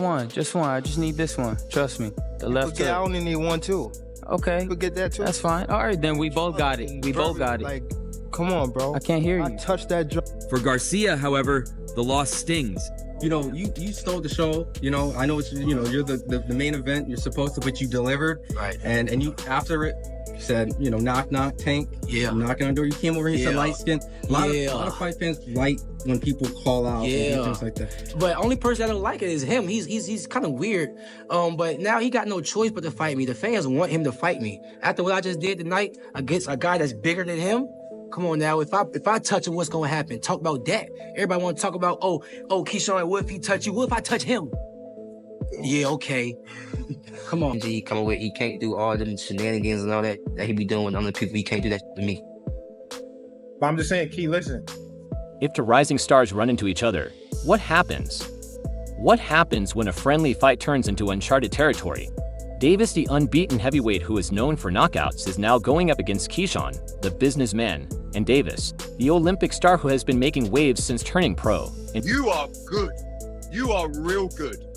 one. Just one. I just need this one. Trust me. The left I hook. only need one too. Okay. You get that too. That's fine. All right, then we both got it. We both got it. Like, come on, bro. I can't hear I you. touched that drum. For Garcia, however, the loss stings. You know, you stole the show. You know, I know it's, you know, you're the main event. You're supposed to, but you delivered. Right. And you, after it, said, you know, knock, knock, Tank. Yeah. I'm knocking on the door. You came over here, said light skin. A lot of fight fans like when people call out and things like that. But only person that don't like it is him. He's kind of weird. But now he got no choice but to fight me. The fans want him to fight me. After what I just did tonight against a guy that's bigger than him, come on now. If I touch him, what's gonna happen? Talk about that. Everybody want to talk about, oh, Keyshawn, what if he touch you? What if I touch him? Yeah, okay. Come on. He come with, he can't do all them shenanigans and all that he be doing with other people. He can't do that to me. But I'm just saying, Key, listen. If two rising stars run into each other, what happens? What happens when a friendly fight turns into uncharted territory? Davis, the unbeaten heavyweight who is known for knockouts, is now going up against Keyshawn, the businessman, and Davis, the Olympic star who has been making waves since turning pro. And you are good. You are real good.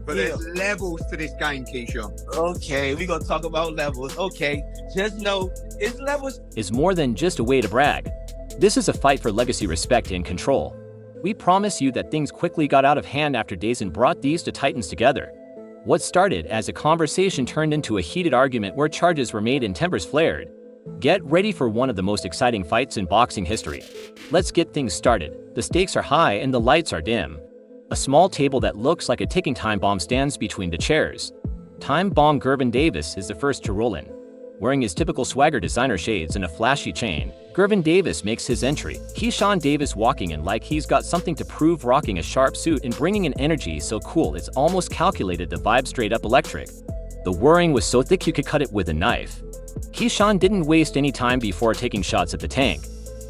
But there's levels to this game, Keyshawn. Okay, we gonna talk about levels. Okay, just know it's levels. Is more than just a way to brag. This is a fight for legacy, respect, and control. We promise you that things quickly got out of hand after DAZN brought these two titans together. What started as a conversation turned into a heated argument where charges were made and tempers flared. Get ready for one of the most exciting fights in boxing history. Let's get things started. The stakes are high and the lights are dim. A small table that looks like a ticking time bomb stands between the chairs. Time bomb Gervonta Davis is the first to roll in. Wearing his typical swagger designer shades and a flashy chain, Gervonta Davis makes his entry. Keyshawn Davis walking in like he's got something to prove, rocking a sharp suit and bringing an energy so cool it's almost calculated, the vibe straight up electric. The whirring was so thick you could cut it with a knife. Keyshawn didn't waste any time before taking shots at the Tank.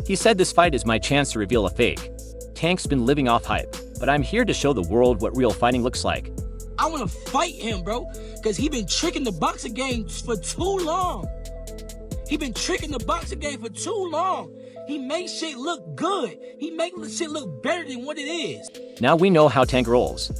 He said, "This fight is my chance to reveal a fake. Tank's been living off hype, but I'm here to show the world what real fighting looks like." I want to fight him, bro, because he been tricking the boxing game for too long. He been tricking the boxing game for too long. He makes shit look good. He makes shit look better than what it is. Now we know how Tank rolls.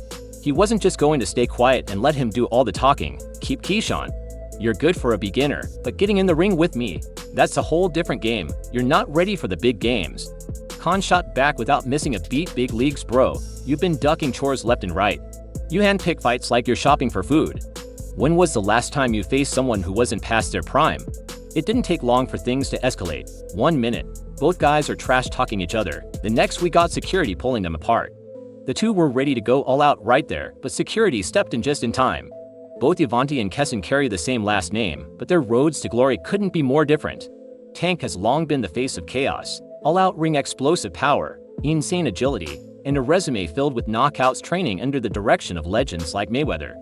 He wasn't just going to stay quiet and let him do all the talking. Keep Keyshawn. You're good for a beginner, but getting in the ring with me, that's a whole different game. You're not ready for the big games. Khan shot back without missing a beat. Big leagues, bro. You've been ducking chores left and right. You handpick fights like you're shopping for food. When was the last time you faced someone who wasn't past their prime? It didn't take long for things to escalate. 1 minute, both guys are trash talking each other. The next we got security pulling them apart. The two were ready to go all out right there, but security stepped in just in time. Both Gervonta and Keyshawn carry the same last name, but their roads to glory couldn't be more different. Tank has long been the face of chaos, all-out ring explosive power, insane agility, and a resume filled with knockouts, training under the direction of legends like Mayweather.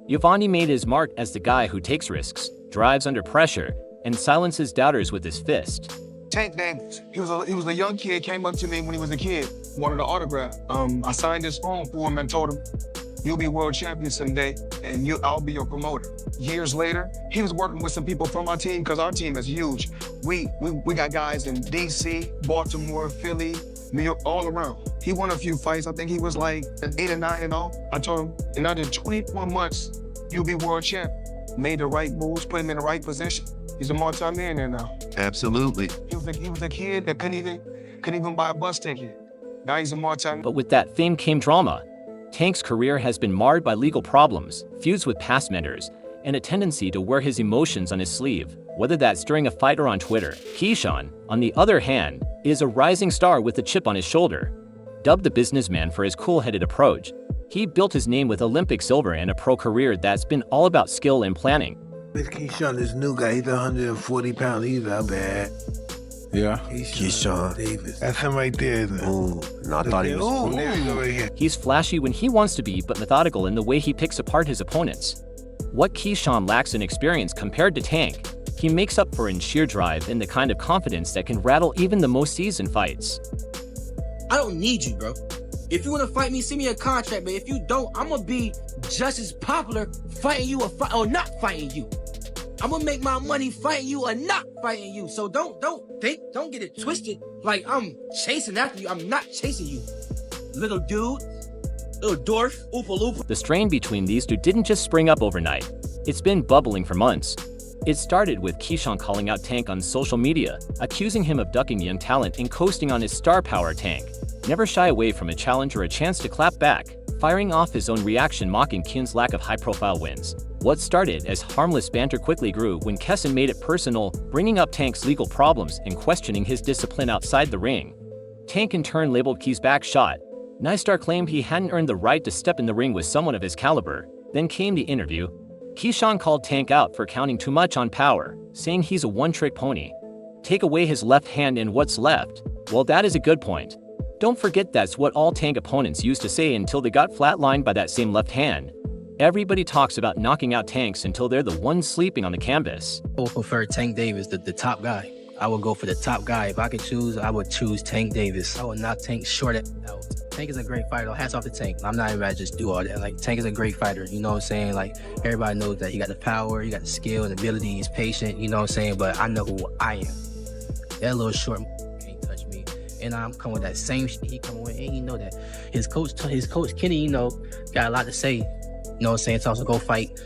Gervonta made his mark as the guy who takes risks, drives under pressure, and silences doubters with his fist. Tank Davis, he was a young kid, came up to me when he was a kid, wanted an autograph. I signed his phone for him and told him, "You'll be world champion someday, and I'll be your promoter." Years later, he was working with some people from our team, because our team is huge. We got guys in DC, Baltimore, Philly, New York, all around. He won a few fights. I think he was like 8 or 9 and all. I told him, in under 24 months, you'll be world champ. Made the right moves, put him in the right position. He's a multi-millionaire now. Absolutely. He was a kid that couldn't even buy a bus ticket. Now he's a multi-millionaire. But with that fame came drama. Tank's career has been marred by legal problems, feuds with past mentors, and a tendency to wear his emotions on his sleeve, whether that's during a fight or on Twitter. Keyshawn, on the other hand, is a rising star with a chip on his shoulder. Dubbed the businessman for his cool-headed approach, he built his name with Olympic silver and a pro career that's been all about skill and planning. This Keyshawn, this new guy, he's 140 pounds. He's not bad. Yeah. Keyshawn Davis. That's him right there. Ooh, no, I thought he was. Oh, there you go right here. He's flashy when he wants to be, but methodical in the way he picks apart his opponents. What Keyshawn lacks in experience compared to Tank, he makes up for in sheer drive and the kind of confidence that can rattle even the most seasoned fights. I don't need you, bro. If you want to fight me, send me a contract, but if you don't, I'm going to be just as popular fighting you or not fighting you. I'm going to make my money fighting you or not fighting you. So don't get it twisted like I'm chasing after you. I'm not chasing you, little dude. Little dwarf, Oompa Loompa. The strain between these two didn't just spring up overnight. It's been bubbling for months. It started with Keyshawn calling out Tank on social media, accusing him of ducking young talent and coasting on his star power. Tank never shy away from a challenge or a chance to clap back, firing off his own reaction mocking Keyshawn's lack of high-profile wins. What started as harmless banter quickly grew when Keyshawn made it personal, bringing up Tank's legal problems and questioning his discipline outside the ring. Tank in turn labeled Keys' back shot. Nystar claimed he hadn't earned the right to step in the ring with someone of his caliber. Then came the interview. Keyshawn called Tank out for counting too much on power, saying he's a one-trick pony. Take away his left hand and what's left? Well, that is a good point. Don't forget that's what all Tank opponents used to say until they got flatlined by that same left hand. Everybody talks about knocking out Tanks until they're the ones sleeping on the canvas. I would prefer Tank Davis, the top guy. I would go for the top guy. If I could choose, I would choose Tank Davis. I would knock Tank short out. Tank is a great fighter. Hats off to Tank. I'm not even about to just do all that. Like, Tank is a great fighter. You know what I'm saying? Like, everybody knows that he got the power, he got the skill and ability, he's patient, you know what I'm saying? But I know who I am. That little short can't touch me. And I'm coming with that same shit he coming with. And you know that his coach Kenny, you know, got a lot to say. You know what I'm saying? To also go fight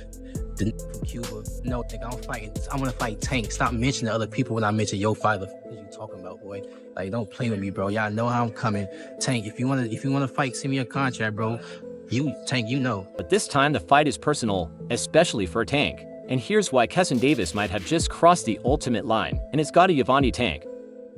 the from Cuba. No, nigga, I'm gonna fight Tank. Stop mentioning other people when I mention your fighter. What you talking about, boy? Like, don't play with me, bro. Y'all know how I'm coming. Tank, if you wanna fight, send me a contract, bro. Tank, you know. But this time the fight is personal, especially for Tank. And here's why Keyshawn Davis might have just crossed the ultimate line, and it's gotta Gervonta Tank.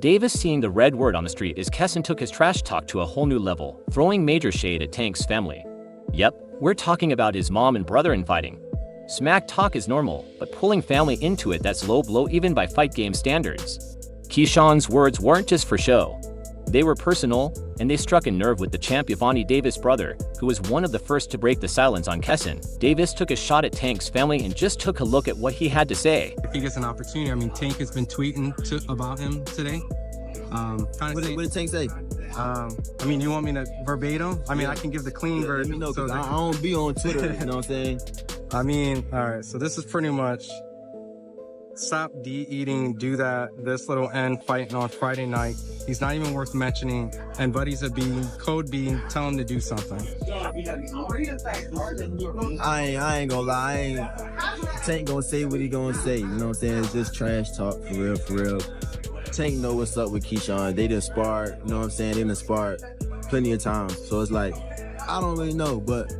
Davis seeing the red word on the street as Keyshawn took his trash talk to a whole new level, throwing major shade at Tank's family. Yep, we're talking about his mom and brother infighting. Smack talk is normal, but pulling family into it, that's low blow even by fight game standards. Keyshawn's words weren't just for show. They were personal, and they struck a nerve with the champ Gervonta Davis' brother, who was one of the first to break the silence on Keyshawn. Davis took a shot at Tank's family and just took a look at what he had to say. If he gets an opportunity, I mean, Tank has been tweeting about him today. What did Tank say? I mean, you want me to verbatim? I mean, I can give the clean version. No, because I don't be on Twitter, you know what I'm saying? I mean, all right, so this is pretty much stop eating, do that, this little end fighting on Friday night. He's not even worth mentioning. And Buddy's a B, code B, tell him to do something. I ain't gonna lie. Tank gonna say what he gonna say, you know what I'm saying? It's just trash talk, for real. Tank know what's up with Keyshawn. They done sparred, you know what I'm saying? They done sparred plenty of times. So it's like, I don't really know, but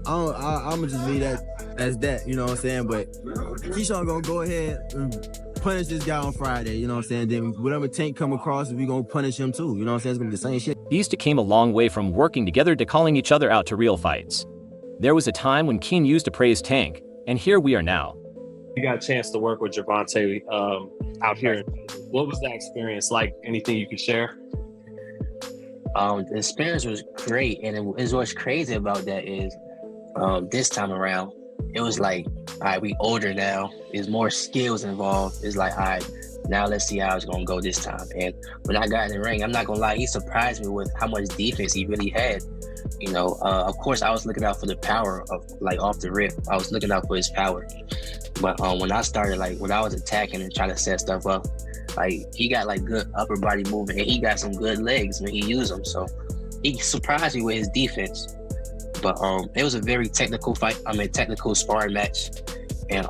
I'ma just leave that as that, you know what I'm saying? But Keyshawn gonna go ahead and punish this guy on Friday, you know what I'm saying? Then whatever Tank come across, we gonna punish him too, you know what I'm saying? It's gonna be the same shit. These two came a long way from working together to calling each other out to real fights. There was a time when Keen used to praise Tank, and here we are now. You got a chance to work with Gervonta out here. What was that experience like? Anything you could share? The experience was great, and what's crazy about that is this time around, it was like, all right, we older now. There's more skills involved. It's like, all right, now let's see how it's gonna go this time. And when I got in the ring, I'm not gonna lie, he surprised me with how much defense he really had. You know, of course, I was looking out for the power of, like, off the rip. I was looking out for his power. But when I started, like, when I was attacking and trying to set stuff up, like, he got, like, good upper body movement, and he got some good legs when he used them. So he surprised me with his defense. But it was a very technical fight. Technical sparring match. And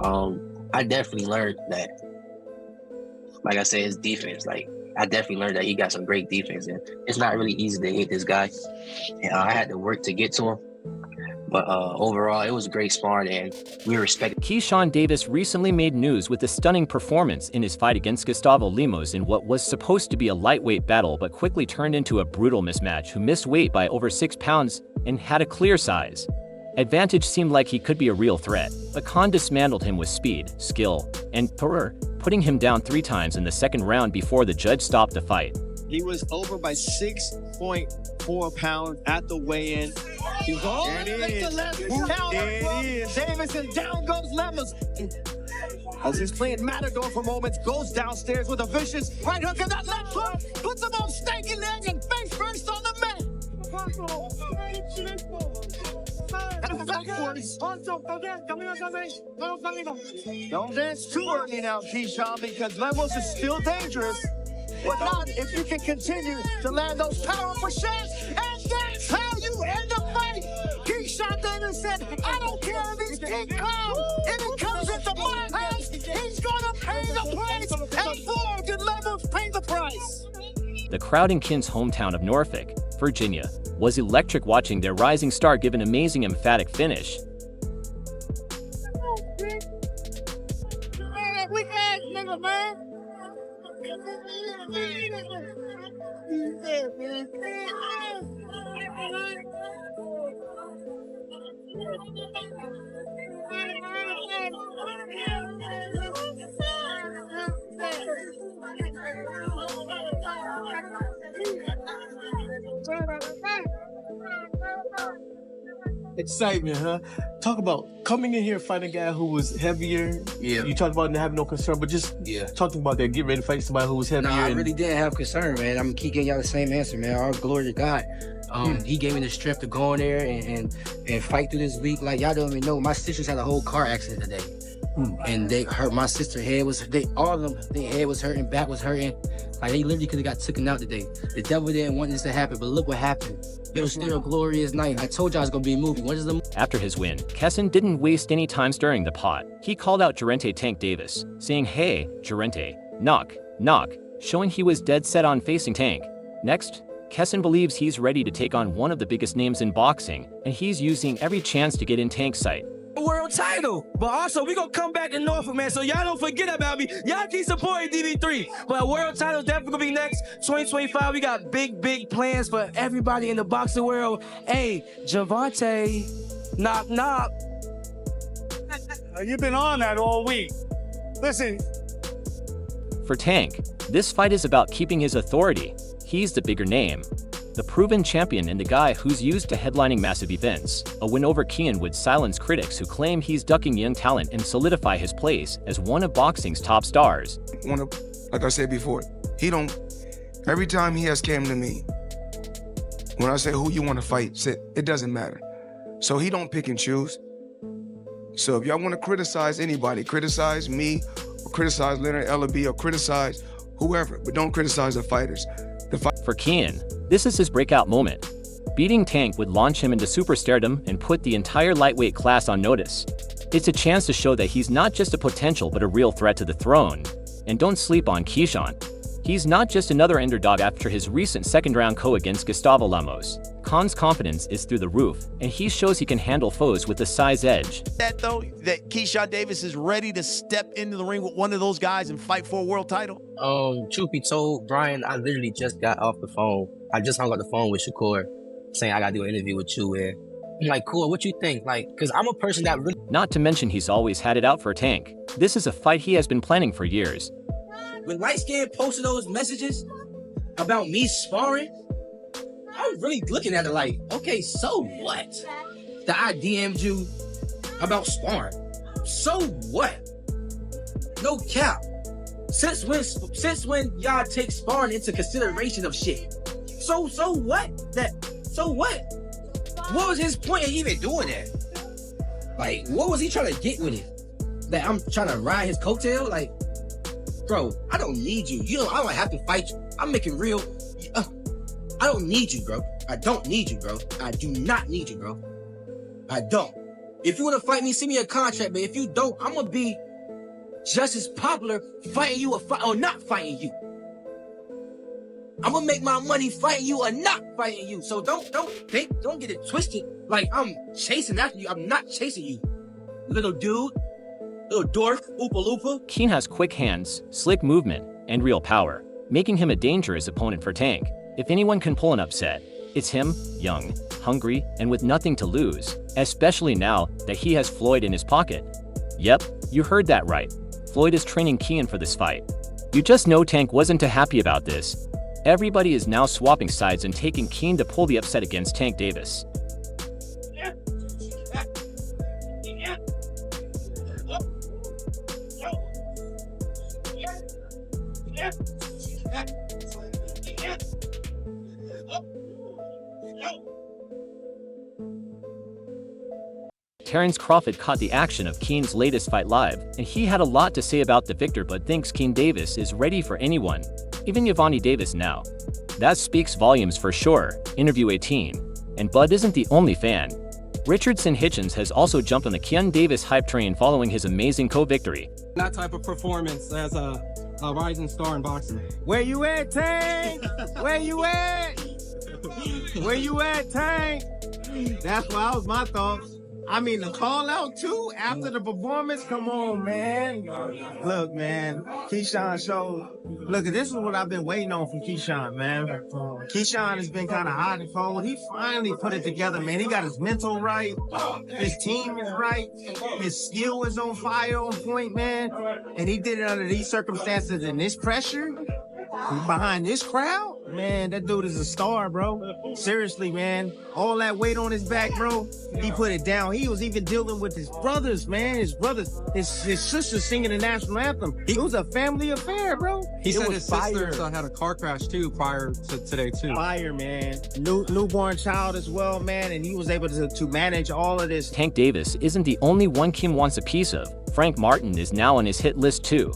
I definitely learned that, like I said, his defense, like, I definitely learned that he got some great defense, and it's not really easy to hit this guy. And I had to work to get to him. But overall, it was a great sparring, and we respect. Keyshawn Davis recently made news with a stunning performance in his fight against Gustavo Lemos in what was supposed to be a lightweight battle, but quickly turned into a brutal mismatch, who missed weight by over 6 pounds and had a clear size advantage. Seemed like he could be a real threat, but Khan dismantled him with speed, skill, and power, putting him down 3 times in the second round before the judge stopped the fight. He was over by 6.4 pounds at the weigh-in. He was all there it is. Davis, and down goes Lemos. As he's playing Matador for moments, goes downstairs with a vicious right hook, and that left hook puts him on stake and egg and face first on the mat. And backwards. Don't dance too early now, Keyshawn, because Lemos is still dangerous. But not if you can continue to land those powerful shots, and that's how you end the fight. and said, I don't care if he's King Kong. If it comes into my house, he's gonna pay the price. And 400 levels pay the price. The crowd in Kin's hometown of Norfolk, Virginia, was electric watching their rising star give an amazing emphatic finish. Excitement, huh? Talk about coming in here fighting a guy who was heavier. Yeah. You talked about not having no concern, but just talking about that, get ready to fight somebody who was heavier. No, I and- really didn't have concern, man. I'm gonna keep getting y'all the same answer, man. All glory to God. He gave me the strength to go in there and fight through this week. Like y'all don't even know, my sisters had a whole car accident today. And they hurt my sister's head all of them, their head was hurting, back was hurting. Like they literally could have got taken out today. The devil didn't want this to happen, but look what happened. It was still a glorious night. I told y'all it's gonna be a movie. What is the After his win, Keyshawn didn't waste any time stirring the pot. He called out Gervonta Tank Davis, saying, "Hey, Gervonta, knock, knock," showing he was dead set on facing Tank. Next, Keyshawn believes he's ready to take on one of the biggest names in boxing, and he's using every chance to get in Tank's sight. World title, but also we gonna come back to Norfolk, man, so y'all don't forget about me. Y'all keep supporting DB3, but world title definitely gonna be next 2025. We got big plans for everybody in the boxing world. Hey, Gervonta, knock knock. You've been on that all week. Listen. For Tank, this fight is about keeping his authority. He's the bigger name, the proven champion and the guy who's used to headlining massive events. A win over Keyshawn would silence critics who claim he's ducking young talent and solidify his place as one of boxing's top stars. Like I said before, every time he has came to me, when I say who you want to fight, it doesn't matter. So he don't pick and choose. So if y'all want to criticize anybody, criticize me, or criticize Leonard Ellaby, or criticize whoever, but don't criticize the fighters. For Keyshawn, this is his breakout moment. Beating Tank would launch him into superstardom and put the entire lightweight class on notice. It's a chance to show that he's not just a potential but a real threat to the throne. And don't sleep on Keyshawn. He's not just another underdog after his recent second-round KO against Gustavo Lemos. Khan's confidence is through the roof, and he shows he can handle foes with a size edge. That though, that Keyshawn Davis is ready to step into the ring with one of those guys and fight for a world title? Truth be told, Brian, I literally just got off the phone. I just hung up the phone with Shakur, saying I gotta do an interview with you. And I'm like, cool, what you think? Like, cause I'm a person that really... Not to mention he's always had it out for Tank. This is a fight he has been planning for years. When Light Skin posted those messages about me sparring, I was really looking at it like, okay, so what? That I DM'd you about sparring. So what? No cap. Since when y'all take sparring into consideration of shit? So what? So what? What was his point of even doing that? Like, what was he trying to get with it? That I'm trying to ride his coattail? Like, bro, I don't need you. I don't have to fight you. I'm making real. I don't need you, bro. I don't need you, bro. I do not need you, bro. I don't. If you want to fight me, send me a contract, but if you don't, I'm going to be just as popular fighting you or not fighting you. I'm going to make my money fighting you or not fighting you. So don't get it twisted like I'm chasing after you. I'm not chasing you. Little dude, little dwarf, Oopa Loopa. Keyshawn has quick hands, slick movement, and real power, making him a dangerous opponent for Tank. If anyone can pull an upset, it's him, young, hungry, and with nothing to lose, especially now that he has Floyd in his pocket. Yep, you heard that right. Floyd is training Keyshawn for this fight. You just know Tank wasn't too happy about this. Everybody is now swapping sides and taking Keyshawn to pull the upset against Tank Davis. Terrence Crawford caught the action of Keyshawn's latest fight live, and he had a lot to say about the victor but thinks Keyshawn Davis is ready for anyone, even Gervonta Davis now. That speaks volumes for sure. Interview 18. And Bud isn't the only fan. Richardson Hitchens has also jumped on the Keyshawn Davis hype train following his amazing co-victory. That type of performance as a rising star in boxing. Where you at, Tank? Where you at? Where you at, Tank? That's why was my thoughts. I mean, the call out too after the performance. Come on, man. Look, man. Keyshawn showed. Look, this is what I've been waiting on from Keyshawn, man. Keyshawn has been kind of hot and cold. He finally put it together, man. He got his mental right. His team is right. His skill is on fire, on point, man. And he did it under these circumstances and this pressure. Behind this crowd, man, that dude is a star, bro. Seriously, man. All that weight on his back, bro, he put it down. He was even dealing with his brothers, man. His brothers, his sisters singing the national anthem. It was a family affair, bro. He said his sister had a car crash too prior to today too. Fire, man. Newborn child as well, man, and he was able to manage all of this. Tank Davis isn't the only one Kim wants a piece of. Frank Martin is now on his hit list too.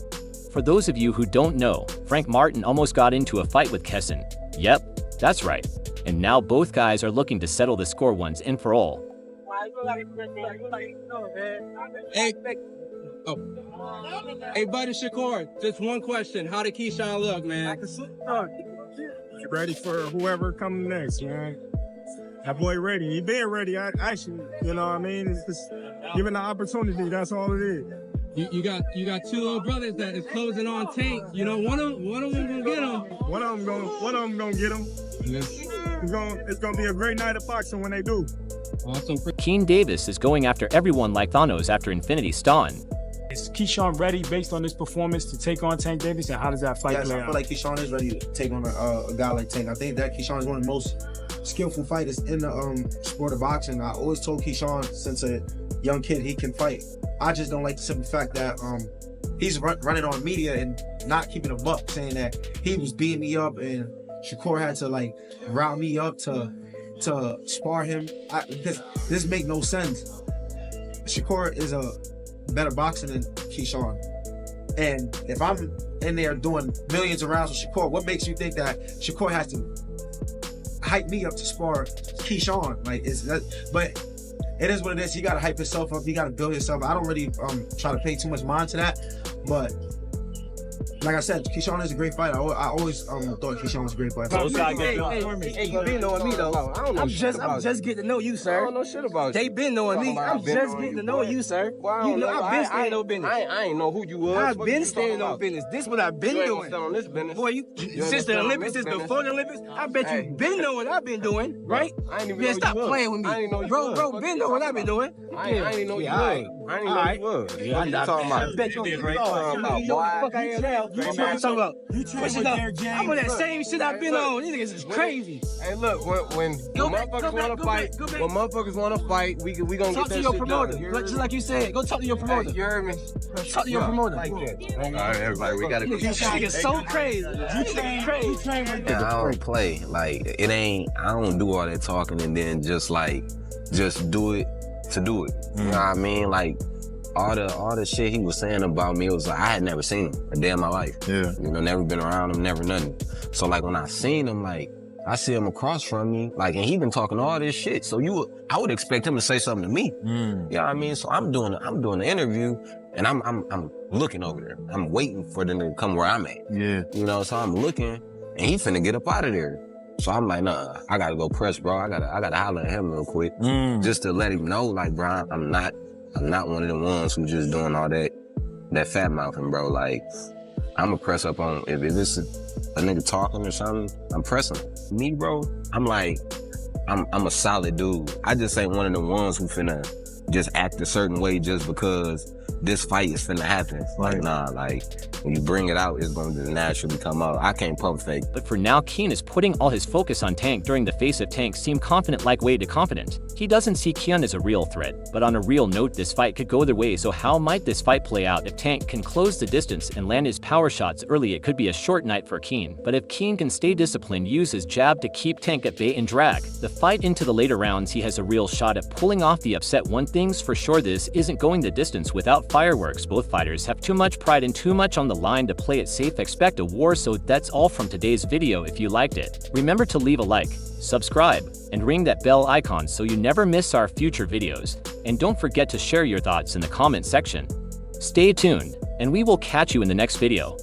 For those of you who don't know, Frank Martin almost got into a fight with Keyshawn. Yep, that's right. And now both guys are looking to settle the score once and for all. Hey, buddy Shakur, just one question. How did Keyshawn look, man? Ready for whoever coming next, man. That boy ready. He been ready. Actually, you know what I mean? It's just giving the opportunity. That's all it is. You got two little brothers that is closing on Tank. You know, one of them gonna get him. One of them gonna get him. It's gonna be a great night of boxing when they do. Awesome. Keyshawn Davis is going after everyone like Thanos after Infinity Stone. Is Keyshawn ready based on this performance to take on Tank Davis, and how does that fight play out? I feel like Keyshawn is ready to take on a guy like Tank. I think that Keyshawn is one of the most skillful fighters in the sport of boxing. I always told Keyshawn since a young kid he can fight. I just don't like the simple fact that he's running on media and not keeping a buck, saying that he was beating me up and Shakur had to like round me up to spar him. Because this make no sense. Shakur is a better boxer than Keyshawn. And if I'm in there doing millions of rounds with Shakur, what makes you think that Shakur has to hype me up to spar Keyshawn? Like, but it is what it is. You gotta hype yourself up. You gotta build yourself. I don't really try to pay too much mind to that. But like I said, Keyshawn is a great fighter. I always thought Keyshawn was a great fighter. Hey, you been knowing me though. I'm just getting to know you, sir. I don't know shit about you. They been knowing me. I'm just getting to know you, sir. Well, you know, I've been staying no business. I ain't know who you was. I've been staying no business. This what I've been doing. On this business. Boy, since the Olympics, since before the Olympics, I bet you been knowing what I've been doing, right? I ain't even Yeah, know stop you was. playing with me. I ain't know you bro, was. bro, been knowing what I've been doing. I ain't even know you was. I ain't even know you was. Yeah, What you talking about? I bet you know what the fuck I am now. What you talking about? I'm on that same shit I've been on. These niggas is crazy. Hey, look, when motherfuckers want to fight, we gonna talk get that to your shit promoter. done. Just like you said, go talk to your promoter. You heard me? Talk to your promoter. Like that. All right, everybody, we gotta go. This nigga so crazy. You train with Yeah, I don't play. Like, it ain't, I don't do all that talking and then just do it to do it. You know what I mean? Like, all the shit he was saying about me, it was like, I had never seen him a day in my life. Yeah. You know, never been around him, never nothing. So like, when I seen him, like, I see him across from me, like, and he been talking all this shit. So I would expect him to say something to me. You know what I mean? So I'm doing the interview and I'm looking over there. I'm waiting for them to come where I'm at. Yeah. You know, so I'm looking and he finna get up out of there. So I'm like, nah, I gotta go press, bro. I gotta holler at him real quick. Just to let him know, like, bro, I'm not one of the ones who just doing all that fat mouthing, bro. Like, I'ma press up on, if it's a nigga talking or something, I'm pressing. Me, bro, I'm like, I'm a solid dude. I just ain't one of the ones who finna just act a certain way just because this fight is finna happen. Like, nah, like, when you bring it out, it's gonna just naturally come out. I can't pump fake. But for now, Keyshawn is putting all his focus on Tank during the face of Tank's seem confident-like way to confident. He doesn't see Keyshawn as a real threat, but on a real note, this fight could go their way, so how might this fight play out? If Tank can close the distance and land his power shots early, it could be a short night for Keyshawn. But if Keyshawn can stay disciplined, use his jab to keep Tank at bay and drag the fight into the later rounds, he has a real shot at pulling off the upset. One thing's for sure, this isn't going the distance without fireworks. Both fighters have too much pride and too much on the line to play it safe. Expect a war. So that's all from today's video. If you liked it, remember to leave a like, subscribe, and ring that bell icon so you never miss our future videos. And don't forget to share your thoughts in the comment section. Stay tuned, and we will catch you in the next video.